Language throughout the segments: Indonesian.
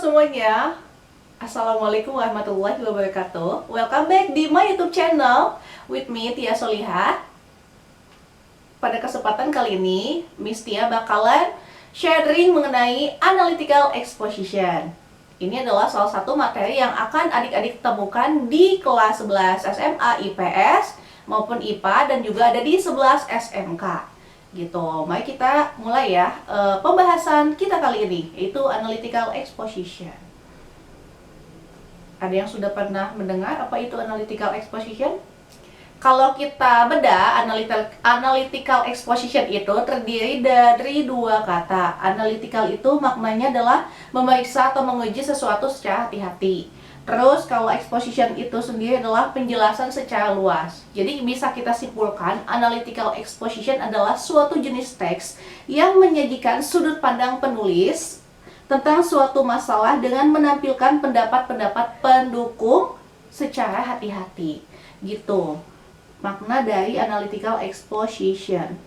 semuanya, Assalamualaikum warahmatullahi wabarakatuh. Welcome back di my YouTube channel with me Tia Soliha. Pada kesempatan kali ini, Miss Tia bakalan sharing mengenai analytical exposition. Ini adalah salah satu materi yang akan adik-adik temukan di kelas 11 SMA IPS maupun IPA dan juga ada di 11 SMK. Gitu. Mari kita mulai ya pembahasan kita kali ini, yaitu analytical exposition. Ada yang sudah pernah mendengar apa itu analytical exposition? Kalau kita bedah, analytical exposition itu terdiri dari dua kata. Analytical itu maknanya adalah memeriksa atau menguji sesuatu secara hati-hati. Terus kalau exposition itu sendiri adalah penjelasan secara luas. Jadi bisa kita simpulkan, analytical exposition adalah suatu jenis teks yang menyajikan sudut pandang penulis tentang suatu masalah dengan menampilkan pendapat-pendapat pendukung secara hati-hati. Gitu makna dari analytical exposition.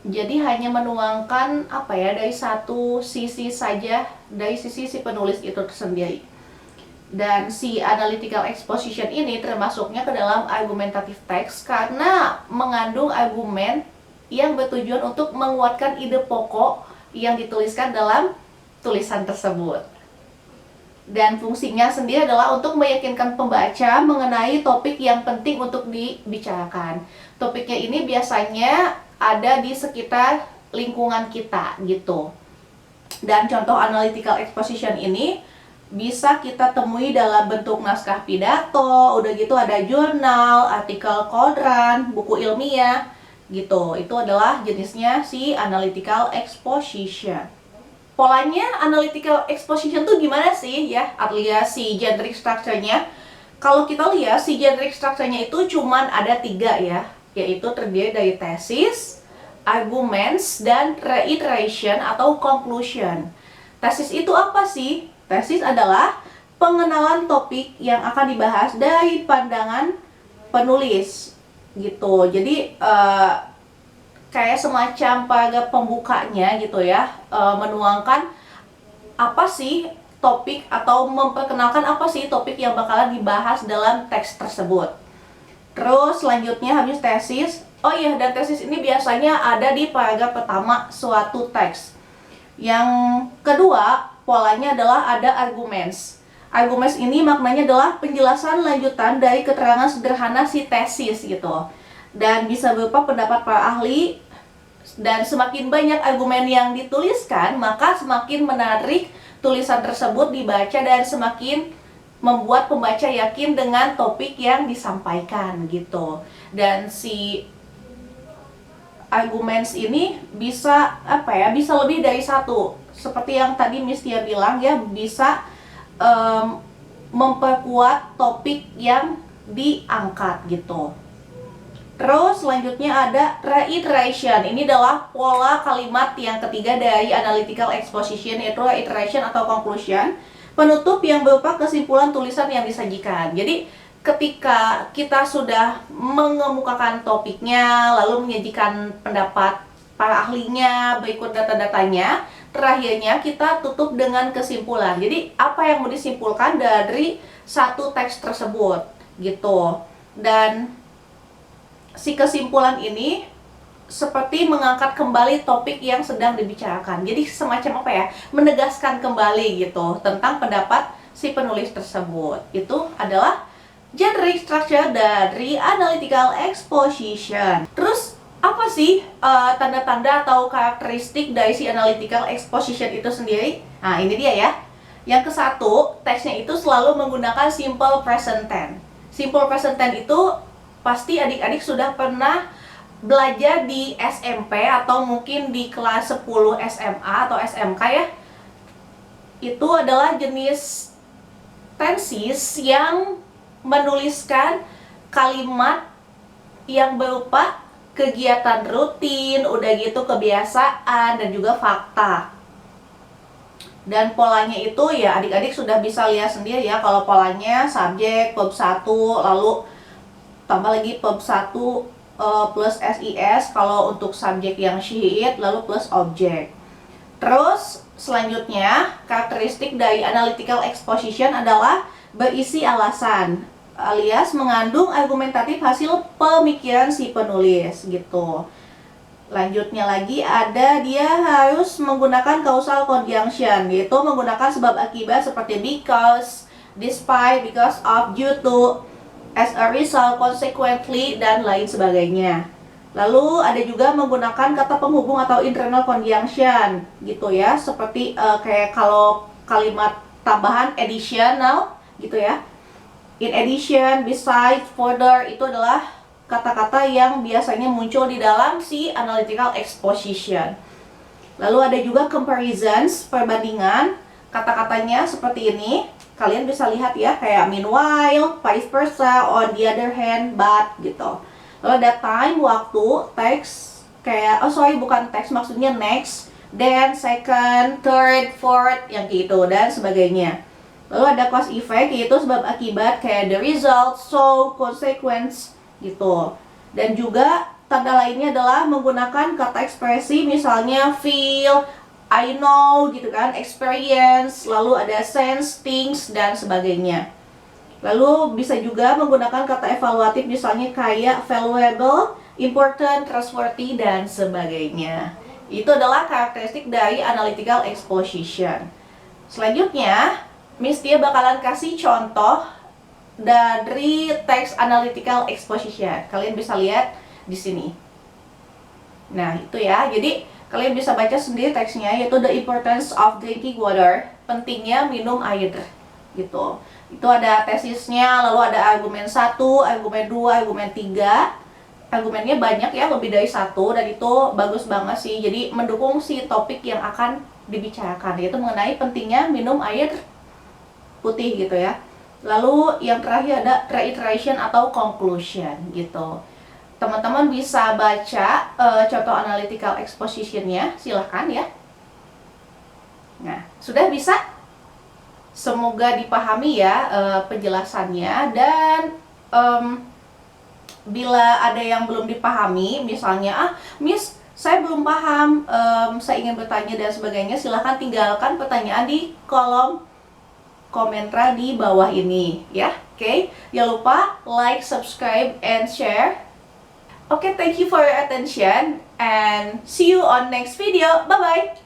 Jadi hanya menuangkan dari satu sisi saja, dari sisi si penulis itu sendiri. Dan si analytical exposition ini termasuknya ke dalam argumentative text karena mengandung argumen yang bertujuan untuk menguatkan ide pokok yang dituliskan dalam tulisan tersebut. Dan fungsinya sendiri adalah untuk meyakinkan pembaca mengenai topik yang penting untuk dibicarakan. Topiknya ini biasanya ada di sekitar lingkungan kita gitu. Dan contoh analytical exposition ini bisa kita temui dalam bentuk naskah pidato, udah gitu ada jurnal, artikel koran, buku ilmiah gitu. Itu adalah jenisnya si analytical exposition. Polanya analytical exposition tuh gimana sih ya, alias si generic structure-nya? Kalau kita lihat si generic structure-nya itu cuman ada 3 ya, yaitu terdiri dari tesis, arguments, dan reiteration atau conclusion. Tesis itu apa sih? Tesis adalah pengenalan topik yang akan dibahas dari pandangan penulis gitu. Jadi kayak semacam paragraf pembukanya gitu ya, menuangkan apa sih topik atau memperkenalkan apa sih topik yang bakalan dibahas dalam teks tersebut. Terus selanjutnya habis tesis, dan tesis ini biasanya ada di paragraf pertama suatu teks. Yang kedua, polanya adalah ada arguments. Arguments ini maknanya adalah penjelasan lanjutan dari keterangan sederhana si tesis gitu. Dan bisa berupa pendapat para ahli. Dan semakin banyak argumen yang dituliskan, maka semakin menarik tulisan tersebut dibaca dan semakin membuat pembaca yakin dengan topik yang disampaikan gitu. Dan si arguments ini bisa bisa lebih dari satu. Seperti yang tadi Miss Tia bilang ya, bisa memperkuat topik yang diangkat gitu. Terus selanjutnya ada reiteration. Ini adalah pola kalimat yang ketiga dari analytical exposition, yaitu reiteration atau conclusion, penutup yang berupa kesimpulan tulisan yang disajikan. Jadi ketika kita sudah mengemukakan topiknya, lalu menyajikan pendapat para ahlinya, berikut data-datanya, terakhirnya kita tutup dengan kesimpulan. Jadi apa yang mau disimpulkan dari satu teks tersebut gitu. Dan si kesimpulan ini seperti mengangkat kembali topik yang sedang dibicarakan. Jadi semacam menegaskan kembali gitu tentang pendapat si penulis tersebut. Itu adalah generic structure dari analytical exposition. Terus apa sih tanda-tanda atau karakteristik dari si analytical exposition itu sendiri? Nah, ini dia ya. Yang ke-1, teksnya itu selalu menggunakan simple present tense. Simple present tense itu pasti adik-adik sudah pernah belajar di SMP atau mungkin di kelas 10 SMA atau SMK ya. Itu adalah jenis tenses yang menuliskan kalimat yang berupa kegiatan rutin, udah gitu kebiasaan dan juga fakta. Dan polanya itu ya adik-adik sudah bisa lihat sendiri ya. Kalau polanya subjek, verb 1, lalu tambah lagi verb 1 plus SIS kalau untuk subjek yang she, it, lalu plus objek. Terus Selanjutnya, karakteristik dari analytical exposition adalah berisi alasan, alias mengandung argumentatif hasil pemikiran si penulis gitu. Lanjutnya lagi ada dia harus menggunakan causal conjunction, yaitu menggunakan sebab akibat seperti because, despite, because of, due to, as a result, consequently, dan lain sebagainya. Lalu ada juga menggunakan kata penghubung atau internal conjunction gitu ya, seperti kayak kalau kalimat tambahan additional gitu ya. In addition, besides, further, itu adalah kata-kata yang biasanya muncul di dalam si analytical exposition. Lalu ada juga comparisons, perbandingan. Kata-katanya seperti ini. Kalian bisa lihat ya, kayak meanwhile, vice versa, on the other hand, but gitu. Lalu ada time, waktu, text, kayak, bukan text, maksudnya next, then, second, third, fourth, yang gitu, dan sebagainya. Lalu ada cause effect, yaitu sebab akibat, kayak the result, so, consequence, gitu. Dan juga tanda lainnya adalah menggunakan kata ekspresi, misalnya feel, I know, gitu kan, experience, lalu ada sense, things, dan sebagainya. Lalu bisa juga menggunakan kata evaluatif, misalnya kayak valuable, important, trustworthy, dan sebagainya. Itu adalah karakteristik dari analytical exposition. Selanjutnya, Miss Tia bakalan kasih contoh dari teks analytical exposition. Kalian bisa lihat di sini. Nah, itu ya. Jadi, kalian bisa baca sendiri teksnya, yaitu the importance of drinking water. Pentingnya minum air. Gitu. Itu ada tesisnya, lalu ada argumen 1, argumen 2, argumen 3. Argumennya banyak ya, lebih dari 1, dan itu bagus banget sih. Jadi mendukung si topik yang akan dibicarakan, yaitu mengenai pentingnya minum air putih gitu ya. Lalu yang terakhir ada reiteration atau conclusion gitu. Teman-teman bisa baca contoh analytical exposition-nya, silahkan ya. Nah, sudah bisa? Semoga dipahami ya penjelasannya, dan bila ada yang belum dipahami, misalnya Miss, saya belum paham, saya ingin bertanya dan sebagainya, silahkan tinggalkan pertanyaan di kolom komentar di bawah ini ya. Oke, jangan lupa like, subscribe, and share. Oke, thank you for your attention and see you on next video. Bye bye.